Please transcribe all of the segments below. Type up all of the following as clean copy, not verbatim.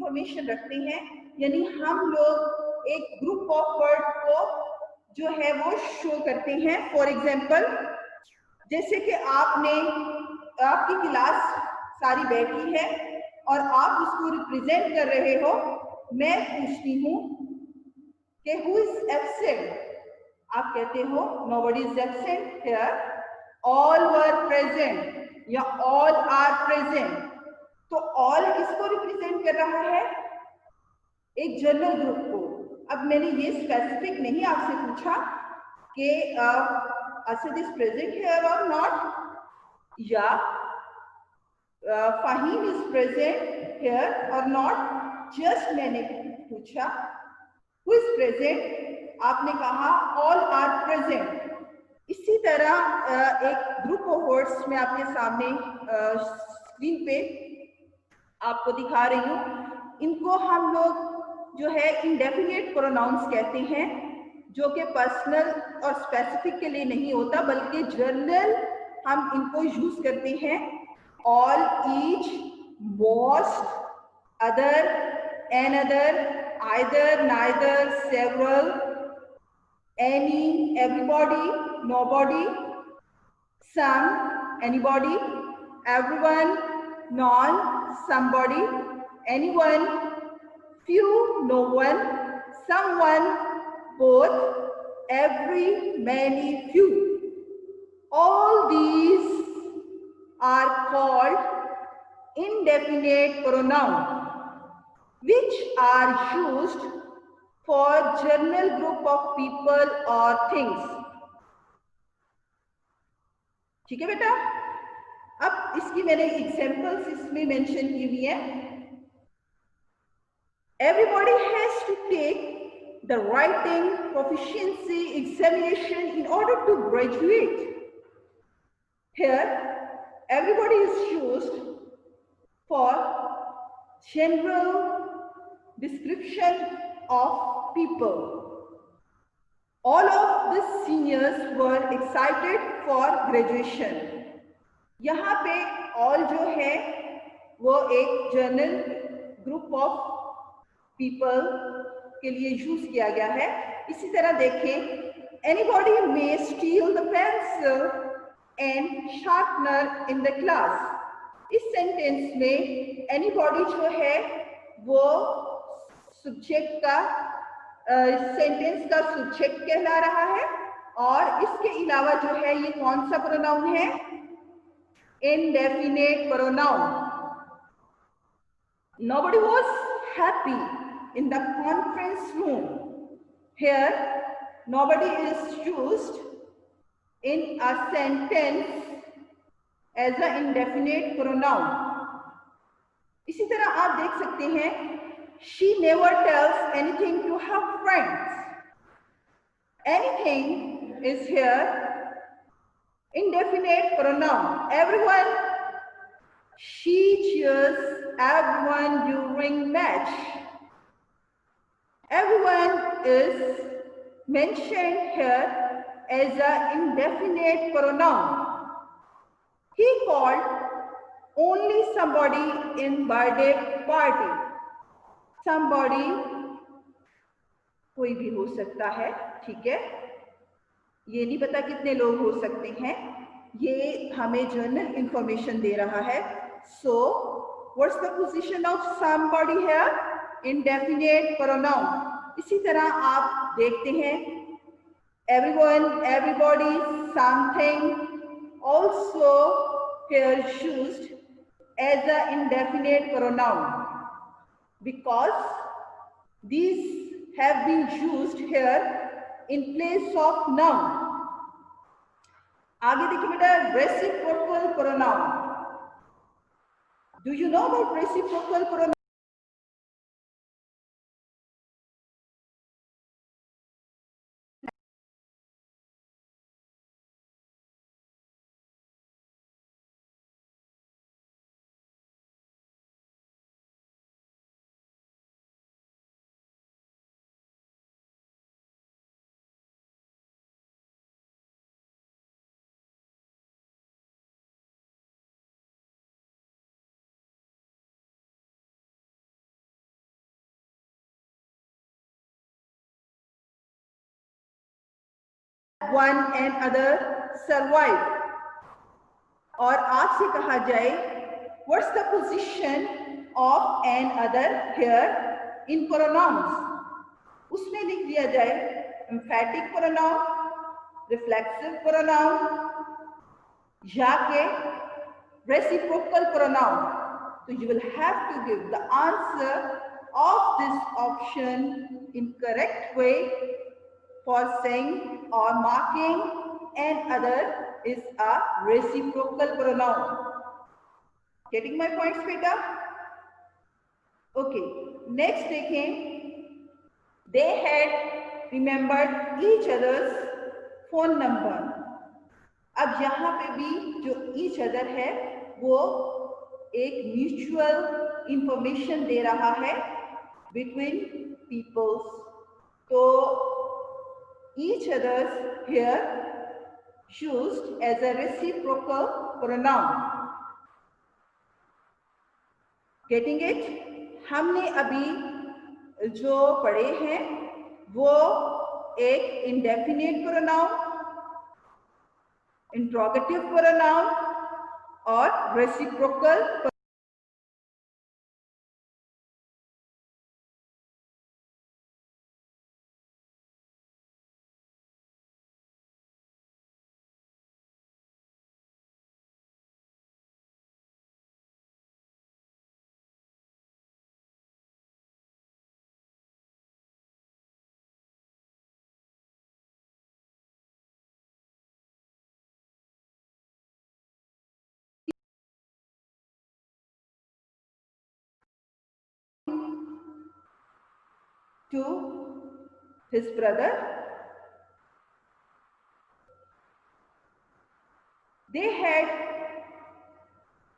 Information रखते हैं, यानी हम लोग एक ग्रुप ऑफ वर्ड को जो है वो शो करते हैं। फॉर एग्जाम्पल, जैसे कि आपकी क्लास सारी बैठी है और आप उसको रिप्रेजेंट कर रहे हो, मैं पूछती हूँ कि हु इज एब्सेंट, आप कहते हो nobody is absent here, all were present या ऑल आर प्रेजेंट। तो ऑल किसको रिप्रेजेंट कर रहा है? एक जनरल ग्रुप को। अब मैंने ये स्पेसिफिक नहीं आपसे पूछा कि असद इज प्रेजेंट हियर और नॉट, या फाहीम इज प्रेजेंट हियर और नॉट। जस्ट मैंने पूछा हु इज प्रेजेंट, आपने कहा ऑल आर प्रेजेंट। इसी तरह एक ग्रुप ऑफ वर्ड्स मैं आपके सामने स्क्रीन पे आपको दिखा रही हूँ। इनको हम लोग जो है इंडेफिनिट प्रोनाउंस कहते हैं, जो कि पर्सनल और स्पेसिफिक के लिए नहीं होता, बल्कि जनरल हम इनको यूज करते हैं। All, each, most, other, another, either, neither, several, any, everybody, nobody, some, anybody, everyone, none, somebody, anyone, few, no one, someone, both, every, many, few. All these are called indefinite pronouns, which are used for general group of people or things. ठीक है बेटा? अब इसकी मैंने examples इसमें mention की हुई है। Everybody has to take the writing proficiency examination in order to graduate. Here, everybody is used for general description of people. All of the seniors were excited for graduation. यहाँ पे all जो है वो एक general group of people के लिए use किया गया है। इसी तरह देखें, anybody may steal the pencil and sharpener in the class. इस सेंटेंस में anybody जो है वो सब्जेक्ट का सेंटेंस का सब्जेक्ट कहला रहा है, और इसके अलावा जो है ये कौन सा प्रोनाउन है? Indefinite pronoun. Nobody was happy in the conference room. Here, nobody is used in a sentence as an indefinite pronoun. इसी तरह आप देख सकते हैं, she never tells anything to her friends. Anything is here indefinite pronoun. Everyone, she cheers everyone during match. Everyone is mentioned here as an indefinite pronoun. He called only somebody in birthday party. Somebody कोई भी हो सकता है, ठीक है? ये नहीं पता कितने लोग हो सकते हैं, ये हमें जनरल इंफॉर्मेशन दे रहा है। So, what's the position of somebody here? Indefinite pronoun. इसी तरह आप देखते हैं, everyone, everybody, something, also here used as an indefinite pronoun, because these have been used here in place of noun. आगे देखिए बेटा, reciprocal pronoun. Do you know about reciprocal pronoun? one and other survive. और आपसे कहा जाए what's the position of an other here in pronouns, उसमें लिख दिया जाए emphatic pronoun, reflexive pronoun या के reciprocal pronoun. So you will have to give the answer of this option in correct way for saying or marking and other is a reciprocal pronoun. Getting my points, beta? Okay, next देखें, they had remembered each other's phone number. अब यहाँ पे भी जो each other है वो एक mutual information दे रहा है बिटवीन पीपल्स. तो each other's here used as a reciprocal pronoun. Getting it? हमने अभी जो पढ़े हैं वो एक indefinite pronoun, interrogative pronoun और reciprocal to his brother. They had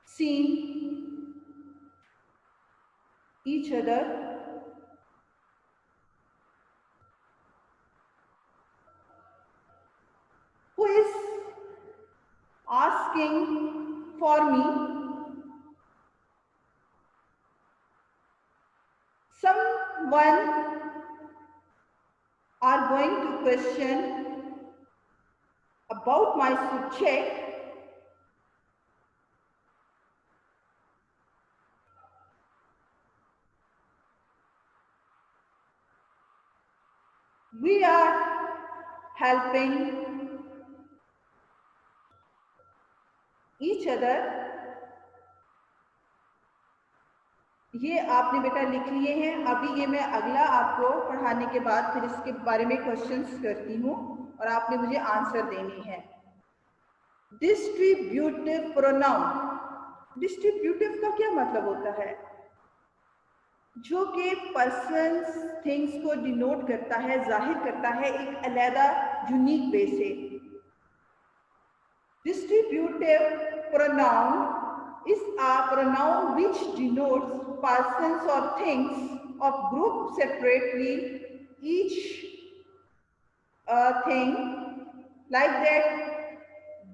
seen each other who is asking for me. Someone are going to question about my subject. We are helping each other. ये आपने बेटा लिख लिए हैं. अभी ये मैं अगला आपको पढ़ाने के बाद फिर इसके बारे में क्वेश्चंस करती हूँ और आपने मुझे आंसर देने हैं. Distributive pronoun. डिस्ट्रीब्यूटिव का क्या मतलब होता है? जो कि पर्सन्स थिंग्स को डिनोट करता है, जाहिर करता है एक अलग यूनिक वे से. Distributive pronoun is a pronoun which denotes persons or things of group separately, each thing like that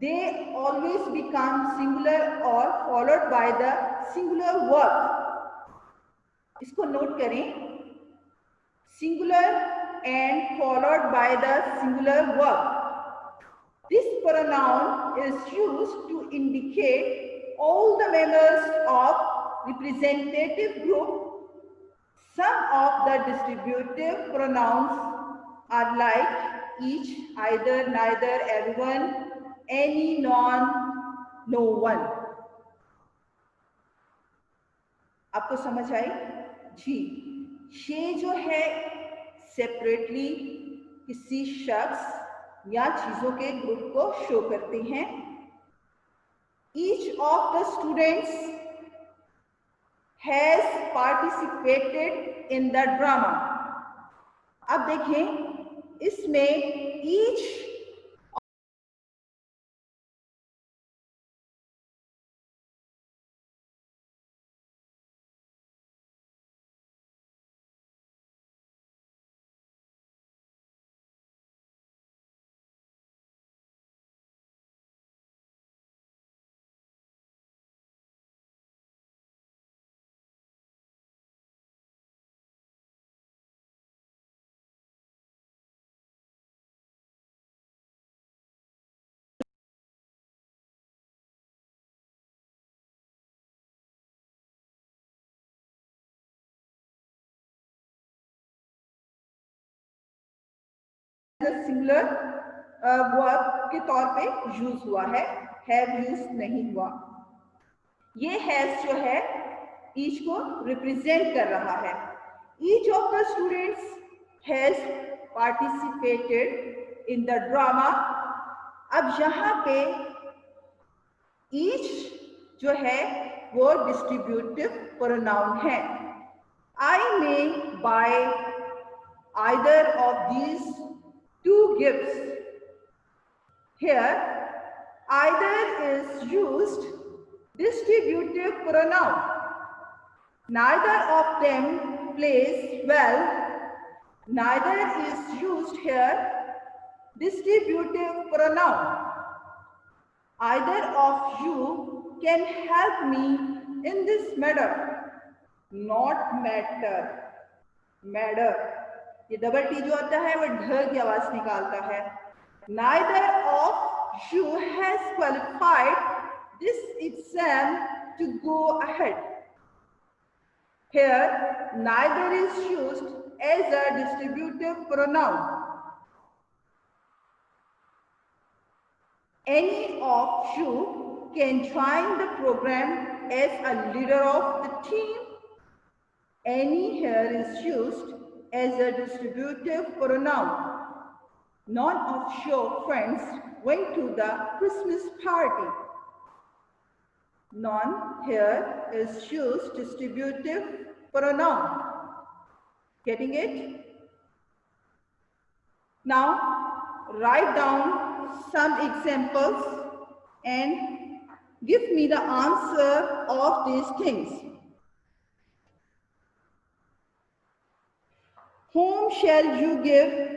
they always become singular or followed by the singular verb. इसको नोट करें, singular and followed by the singular verb. This pronoun is used to indicate all the members of representative group. Some of the distributive pronouns are like each, either, neither, everyone, any, none, no one. आपको समझ आई? जी, ये जो है separately किसी शख्स या चीजों के ग्रुप को शो करते हैं. Each of the students has participated in the drama. अब देखें इसमें each अ सिंगुलर वर्ब के तौर पे यूज हुआ है, हैव यूज नहीं हुआ। ये हैज जो है ईच को रिप्रेजेंट कर रहा है। Each of the students has participated in the drama. अब यहाँ पे ईच जो है वो डिस्ट्रीब्यूटिव प्रोनाउन है। आई मे bye either of these two gifts. Here, either is used distributive pronoun. Neither of them plays well. Neither is used here distributive pronoun. Either of you can help me in this matter. Not matter. Matter. ये double T जो होता है वो ढ की आवाज निकालता है। Neither of you has qualified this exam to go ahead. Here, neither is used as a distributive pronoun. Any of you can join the program as a leader of the team. Any here is used as a distributive pronoun. None of your friends went to the Christmas party. None here is used distributive pronoun. Getting it? Now, write down some examples and give me the answer of these things. Whom shall you give?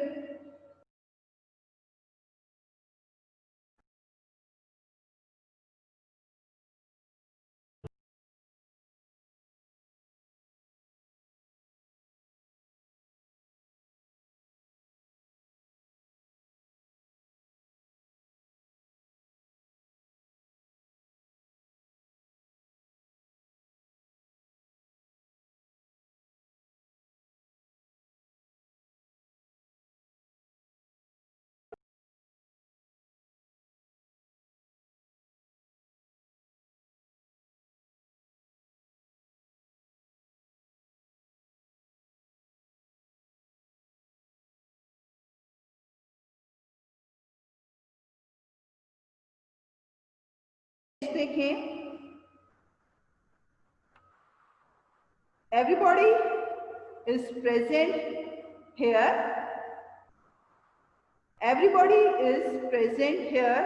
देखें, everybody is present here. Everybody is present here.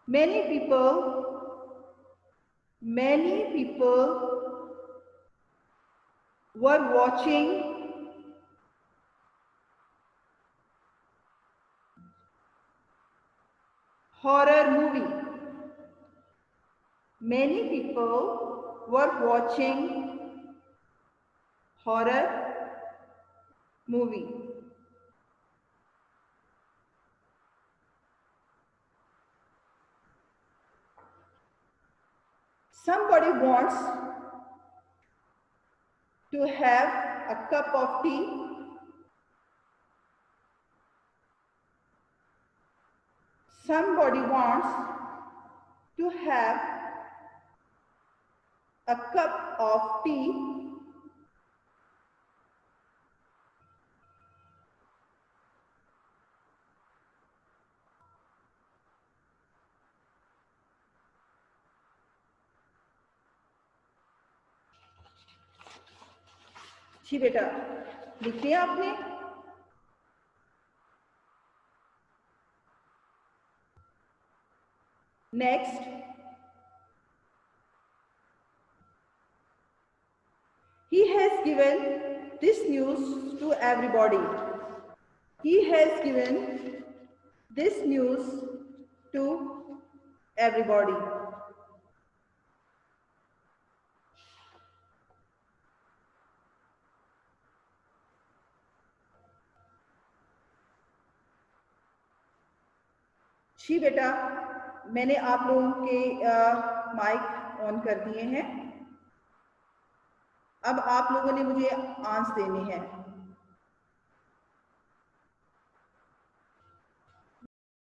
Many people were watching horror movie. Many people were watching horror movie. Somebody wants to have a cup of tea. Somebody wants to have a cup of tea. जी बेटा, लिख लिया आपने? Next, he has given this news to everybody. He has given this news to everybody. जी बेटा, मैंने आप लोगों के mic on कर दिए हैं। अब आप लोगों ने मुझे आंसर देने हैं।